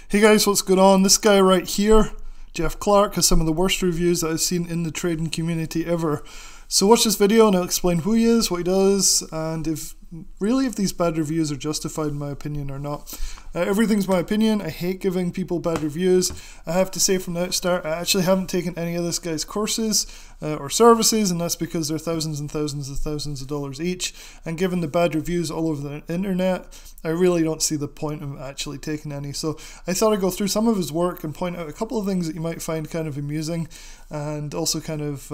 Hey guys, what's going on? This guy right here, Jeff Clark, has some of the worst reviews that I've seen in the trading community ever. So watch this video and I'll explain who he is, what he does, and if these bad reviews are justified in my opinion or not. Everything's my opinion. I hate giving people bad reviews. I have to say from the outstart, I actually haven't taken any of this guy's courses or services, and that's because they're thousands and thousands and thousands of dollars each. And given the bad reviews all over the internet, I really don't see the point of actually taking any. So I thought I'd go through some of his work and point out a couple of things that you might find kind of amusing, and also kind of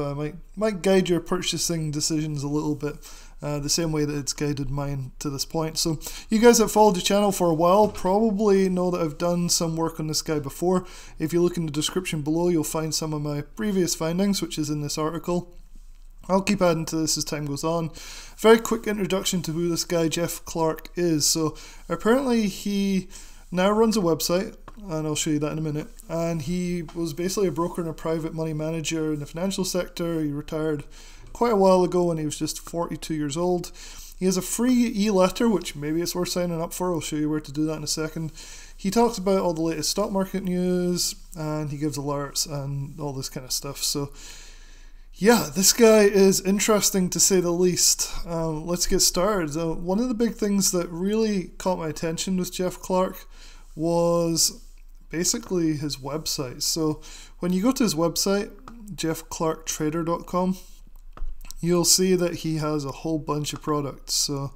might guide your purchasing decisions a little bit. The same way that it's guided mine to this point. So you guys that followed the channel for a while probably know that I've done some work on this guy before. If you look in the description below, you'll find some of my previous findings, which is in this article. I'll keep adding to this as time goes on. Very quick introduction to who this guy Jeff Clark is. So apparently he now runs a website, and I'll show you that in a minute. And he was basically a broker and a private money manager in the financial sector. He retired quite a while ago when he was just 42 years old. He has a free e-letter, which maybe it's worth signing up for. I'll show you where to do that in a second. He talks about all the latest stock market news, and he gives alerts and all this kind of stuff. So yeah, this guy is interesting to say the least. Let's get started. One of the big things that really caught my attention with Jeff Clark was basically his website. So when you go to his website, jeffclarktrader.com, you'll see that he has a whole bunch of products. So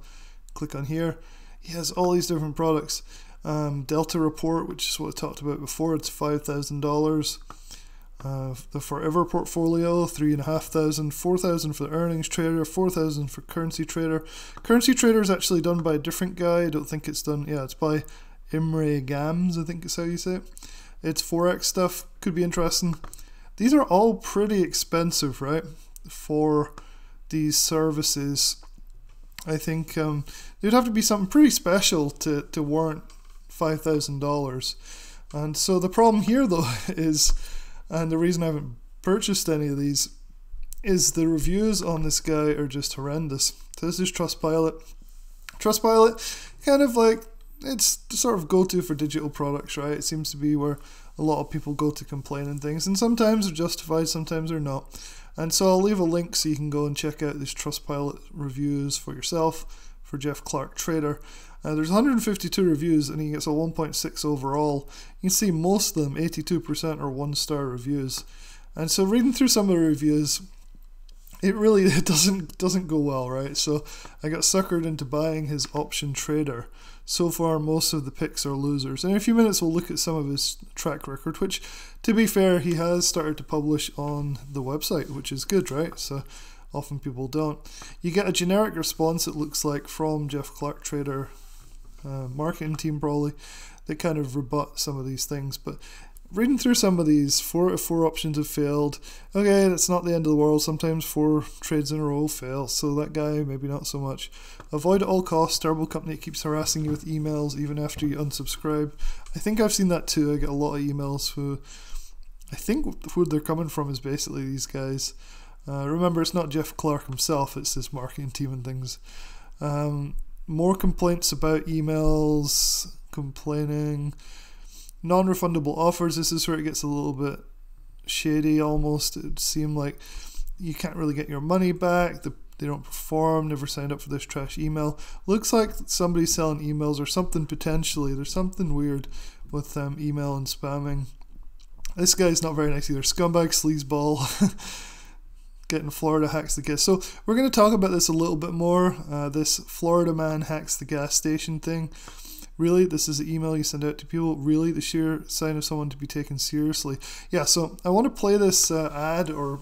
click on here. He has all these different products. Delta Report, which is what I talked about before, it's $5,000. The Forever Portfolio, $3,500. $4,000 for the Earnings Trader, $4,000 for Currency Trader. Currency Trader is actually done by a different guy. I don't think it's done. Yeah, it's by Imre Gams, I think is how you say it. It's Forex stuff. Could be interesting. These are all pretty expensive, right? For these services. I think there'd have to be something pretty special to warrant $5,000. And so the problem here though is, and the reason I haven't purchased any of these, is the reviews on this guy are just horrendous. So this is Trustpilot. Trustpilot, kind of like, it's the sort of go-to for digital products, right? It seems to be where a lot of people go to complain and things, and sometimes they're justified, sometimes they're not. And so I'll leave a link so you can go and check out these Trustpilot reviews for yourself for Jeff Clark Trader. There's 152 reviews and he gets a 1.6 overall. You can see most of them, 82%, are 1-star reviews. And so reading through some of the reviews, it doesn't go well, right? So I got suckered into buying his option trader. So far, most of the picks are losers. In a few minutes, we'll look at some of his track record, which, to be fair, he has started to publish on the website, which is good, right? So often people don't. You get a generic response, it looks like, from Jeff Clark Trader marketing team probably, that kind of rebut some of these things. But reading through some of these, four options have failed. Okay, that's not the end of the world. Sometimes 4 trades in a row fail. So that guy, maybe not so much. Avoid at all costs. Terrible company that keeps harassing you with emails even after you unsubscribe. I think I've seen that too. I get a lot of emails who, I think who they're coming from is basically these guys. Remember, it's not Jeff Clark himself. It's his marketing team and things. More complaints about emails, complaining. Non-refundable offers, this is where it gets a little bit shady almost. It would seem like you can't really get your money back, they don't perform, never signed up for this trash email. Looks like somebody's selling emails or something potentially. There's something weird with email and spamming. This guy's not very nice either. Scumbag, sleazeball. Getting Florida hacks the gas. So we're going to talk about this a little bit more. This Florida man hacks the gas station thing. Really, this is the email you send out to people. Really, the sheer sign of someone to be taken seriously. Yeah, so I want to play this ad or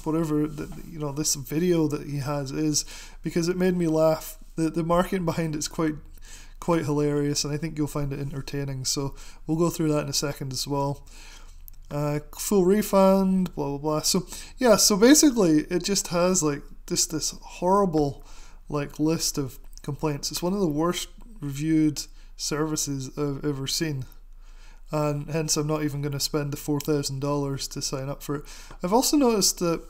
whatever that, this video that he has is, because it made me laugh. The marketing behind it's quite hilarious, and I think you'll find it entertaining. So we'll go through that in a second as well. Full refund, blah blah blah. So yeah, so basically it just has like this horrible list of complaints. It's one of the worst reviewed services I've ever seen, and hence I'm not even going to spend the $4,000 to sign up for it. I've also noticed that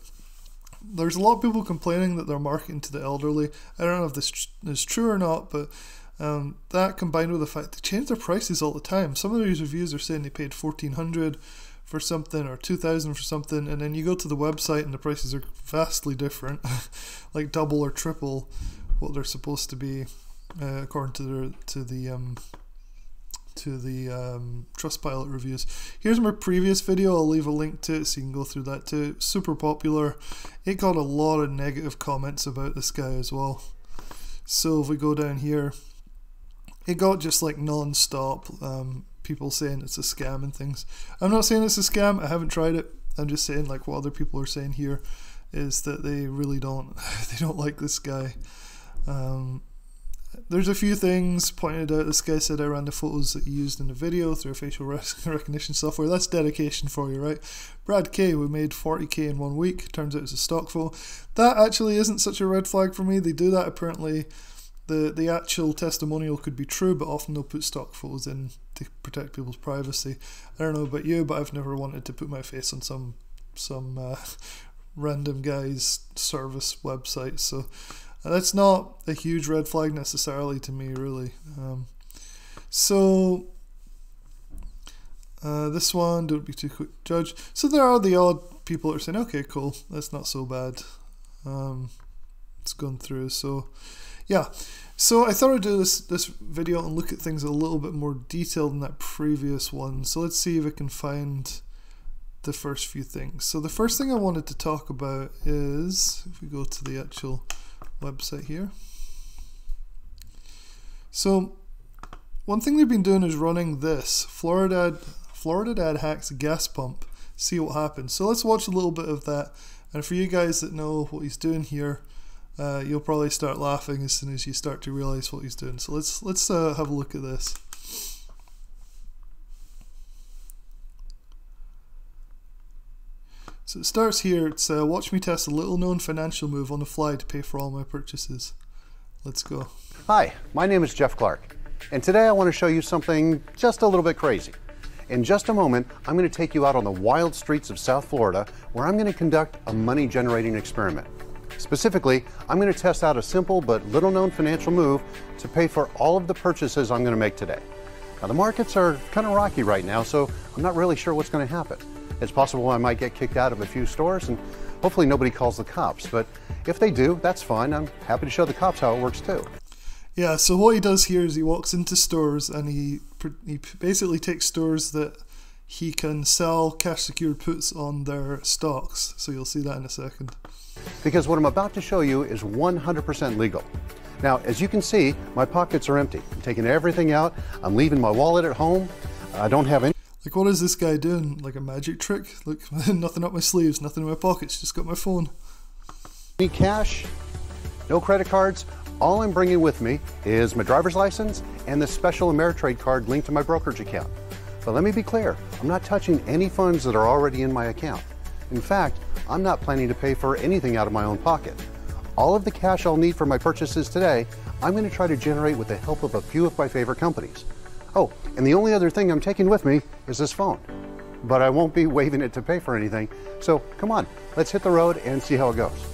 there's a lot of people complaining that they're marketing to the elderly. I don't know if this is true or not, but That combined with the fact they change their prices all the time. Some of these reviews are saying they paid $1,400 for something or $2,000 for something, and then you go to the website and the prices are vastly different, like double or triple what they're supposed to be, according to the Trustpilot reviews. Here's my previous video. I'll leave a link to it so you can go through that too. Super popular. It got a lot of negative comments about this guy as well. So if we go down here, it got just like non-stop people saying it's a scam and things. I'm not saying it's a scam. I haven't tried it. I'm just saying like what other people are saying here is that they really don't like this guy. There's a few things pointed out. This guy said I ran the photos that he used in the video through facial recognition software. That's dedication for you, right? Brad K, we made 40k in 1 week. Turns out it's a stock photo. That actually isn't such a red flag for me. They do that apparently. The actual testimonial could be true, but often they'll put stock photos in to protect people's privacy. I don't know about you, but I've never wanted to put my face on some random guy's service website. So that's not a huge red flag necessarily to me, really. This one, don't be too quick to judge. So there are the odd people that are saying, okay, cool, that's not so bad. It's gone through. So yeah, so I thought I'd do this video and look at things a little bit more detailed than that previous one. So let's see if I can find the first few things. So the first thing I wanted to talk about is, if we go to the actual website here. So one thing they've been doing is running this Florida Dad hacks gas pump, see what happens. So let's watch a little bit of that, and for you guys that know what he's doing here, you'll probably start laughing as soon as you start to realize what he's doing. So let's have a look at this. So it starts here. It's watch me test a little known financial move on the fly to pay for all my purchases. Let's go. Hi, my name is Jeff Clark, and today I want to show you something just a little bit crazy. In just a moment, I'm going to take you out on the wild streets of South Florida, where I'm going to conduct a money-generating experiment. Specifically, I'm going to test out a simple but little-known financial move to pay for all of the purchases I'm going to make today. Now, the markets are kind of rocky right now, so I'm not really sure what's going to happen. It's possible I might get kicked out of a few stores, and hopefully nobody calls the cops. But if they do, that's fine. I'm happy to show the cops how it works too. Yeah, so what he does here is he walks into stores and he basically takes stores that he can sell cash secured puts on their stocks. So you'll see that in a second. Because what I'm about to show you is 100% legal. Now, as you can see, my pockets are empty. I'm taking everything out. I'm leaving my wallet at home. I don't have any. Like, what is this guy doing? Like a magic trick? Look, nothing up my sleeves, nothing in my pockets, just got my phone. Any cash, no credit cards. All I'm bringing with me is my driver's license and the special Ameritrade card linked to my brokerage account. But let me be clear, I'm not touching any funds that are already in my account. In fact, I'm not planning to pay for anything out of my own pocket. All of the cash I'll need for my purchases today, I'm going to try to generate with the help of a few of my favorite companies. Oh, and the only other thing I'm taking with me is this phone. But I won't be waving it to pay for anything. So come on, let's hit the road and see how it goes.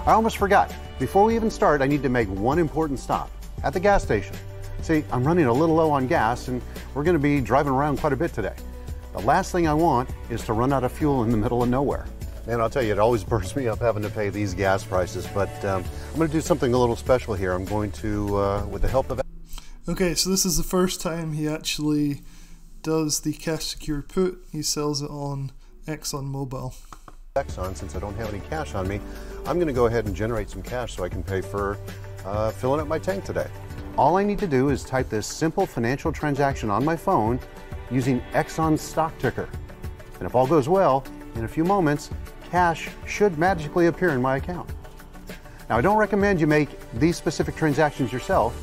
I almost forgot. Before we even start, I need to make one important stop at the gas station. See, I'm running a little low on gas and we're going to be driving around quite a bit today. The last thing I want is to run out of fuel in the middle of nowhere. And I'll tell you, it always burns me up having to pay these gas prices, but I'm going to do something a little special here. I'm going to, with the help of... Okay, so this is the first time he actually does the cash secured put. He sells it on ExxonMobil. Exxon, since I don't have any cash on me, I'm going to go ahead and generate some cash so I can pay for filling up my tank today. All I need to do is type this simple financial transaction on my phone using Exxon's stock ticker. And if all goes well, in a few moments, cash should magically appear in my account. Now, I don't recommend you make these specific transactions yourself.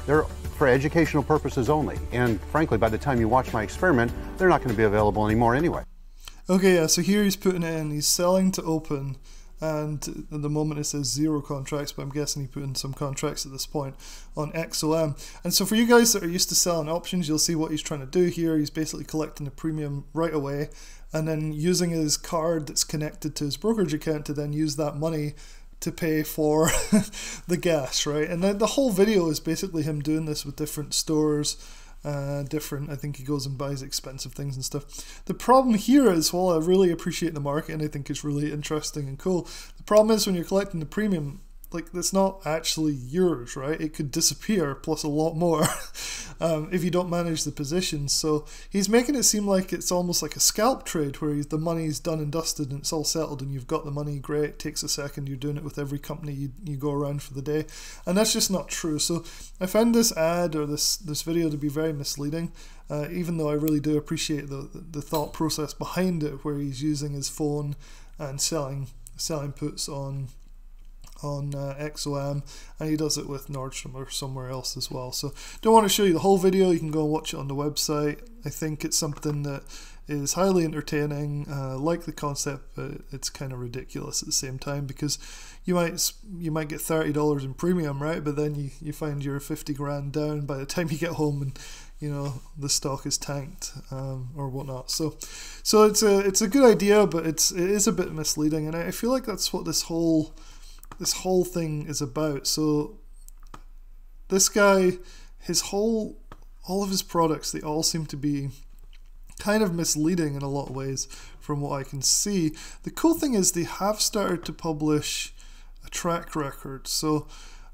They're for educational purposes only. And frankly, by the time you watch my experiment, they're not going to be available anymore anyway. Okay, yeah, so here he's putting it in. He's selling to open. And at the moment it says 0 contracts, but I'm guessing he put in some contracts at this point on XOM. And so for you guys that are used to selling options, you'll see what he's trying to do here. He's basically collecting the premium right away and then using his card that's connected to his brokerage account to then use that money to pay for the gas, right? And then the whole video is basically him doing this with different stores, I think he goes and buys expensive things and stuff. The problem here is, while I really appreciate the market and I think it's really interesting and cool, the problem is when you're collecting the premium, like, that's not actually yours, right? It could disappear plus a lot more if you don't manage the positions. So he's making it seem like it's almost like a scalp trade where the money's done and dusted and it's all settled and you've got the money. Great, it takes a second. You're doing it with every company you go around for the day, and that's just not true. So I found this ad or this video to be very misleading, even though I really do appreciate the thought process behind it, where he's using his phone and selling puts on XOM, and he does it with Nordstrom or somewhere else as well. So don't want to show you the whole video. You can go and watch it on the website. I think it's something that is highly entertaining. Like the concept, but it's kind of ridiculous at the same time, because you might get $30 in premium, right? But then you find you're 50 grand down by the time you get home, and you know the stock is tanked or whatnot. So it's a good idea, but it is a bit misleading, and I feel like that's what this whole thing is about. So this guy, all of his products, they all seem to be kind of misleading in a lot of ways from what I can see. The cool thing is they have started to publish a track record. So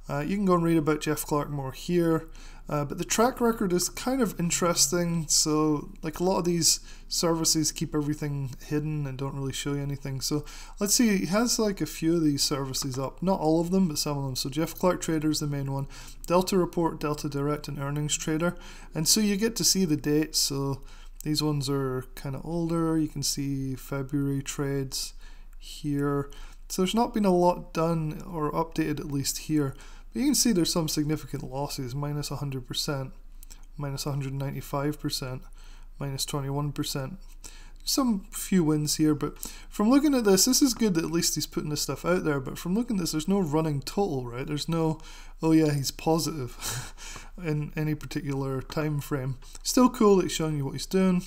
you can go and read about Jeff Clark more here. But the track record is kind of interesting. So like a lot of these services keep everything hidden and don't really show you anything. So let's see, he has like a few of these services up, not all of them, but some of them. So Jeff Clark Trader is the main one, Delta Report, Delta Direct, and Earnings Trader. And so you get to see the dates. So these ones are kind of older. You can see February trades here. So there's not been a lot done or updated, at least here. But you can see there's some significant losses, minus 100%, minus 195%, minus 21%. Some few wins here, but from looking at this is good that at least he's putting this stuff out there, but from looking at this, there's no running total, right? There's no, oh yeah, he's positive in any particular time frame. Still cool that he's showing you what he's doing.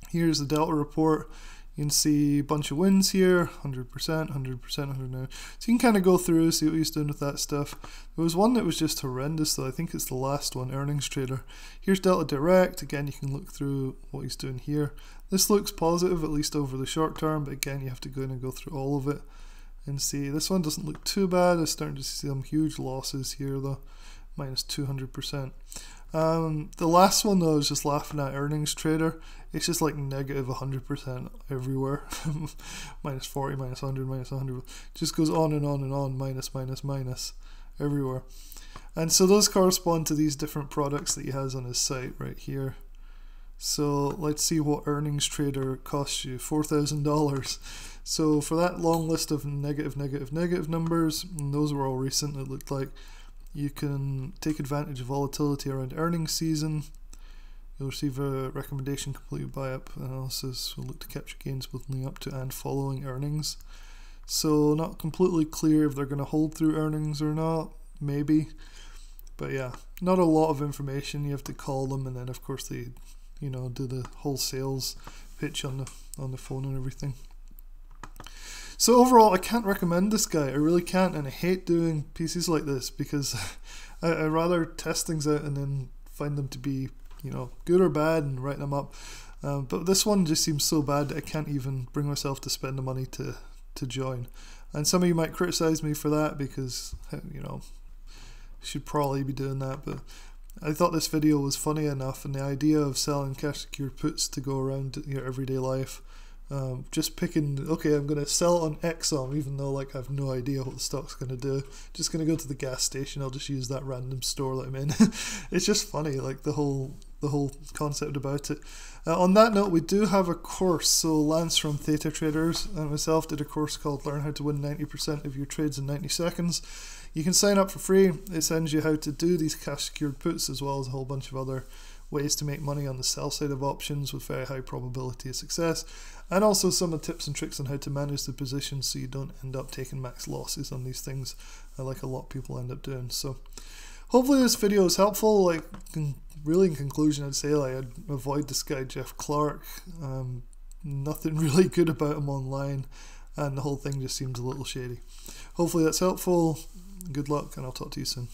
Here's the Delta report. You can see a bunch of wins here, 100%, 100%, 100%. So you can kind of go through, see what he's doing with that stuff. There was one that was just horrendous though. I think it's the last one, Earnings Trader. Here's Delta Direct. Again, you can look through what he's doing here. This looks positive, at least over the short term, but again, you have to go in and go through all of it and see. This one doesn't look too bad. I'm starting to see some huge losses here though, minus 200%. The last one though is just laughing at, Earnings Trader. It's just like negative 100% everywhere. Minus 40, minus 100, minus 100. Just goes on and on and on, minus, minus, minus everywhere. And so those correspond to these different products that he has on his site right here. So let's see what Earnings Trader costs you, $4,000. So for that long list of negative numbers, and those were all recent, it looked like, you can take advantage of volatility around earnings season. You'll receive a recommendation completed by app analysis. Will look to capture gains both leading up to and following earnings. So not completely clear if they're going to hold through earnings or not. Maybe, but yeah, not a lot of information. You have to call them, and then of course they, you know, do the whole sales pitch on the phone and everything. So overall, I can't recommend this guy. I really can't, and I hate doing pieces like this because I rather test things out and then find them to be, you know, good or bad and write them up. But this one just seems so bad that I can't even bring myself to spend the money to join. And some of you might criticize me for that because, you know, should probably be doing that. But I thought this video was funny enough, and the idea of selling cash secured puts to go around your everyday life. Just picking, okay, I'm going to sell it on XOM, even though like I have no idea what the stock's going to do. Just going to go to the gas station. I'll just use that random store that I'm in. It's just funny, like the whole concept about it. On that note, we do have a course. So Lance from Theta Traders and myself did a course called Learn How to Win 90% of Your Trades in 90 Seconds. You can sign up for free. It sends you how to do these cash secured puts, as well as a whole bunch of other ways to make money on the sell side of options with very high probability of success, and also some of the tips and tricks on how to manage the position so you don't end up taking max losses on these things, like a lot of people end up doing. So hopefully this video is helpful. Like, really in conclusion, I'd say like I'd avoid this guy Jeff Clark. Nothing really good about him online. and the whole thing just seems a little shady. Hopefully that's helpful. Good luck, and I'll talk to you soon.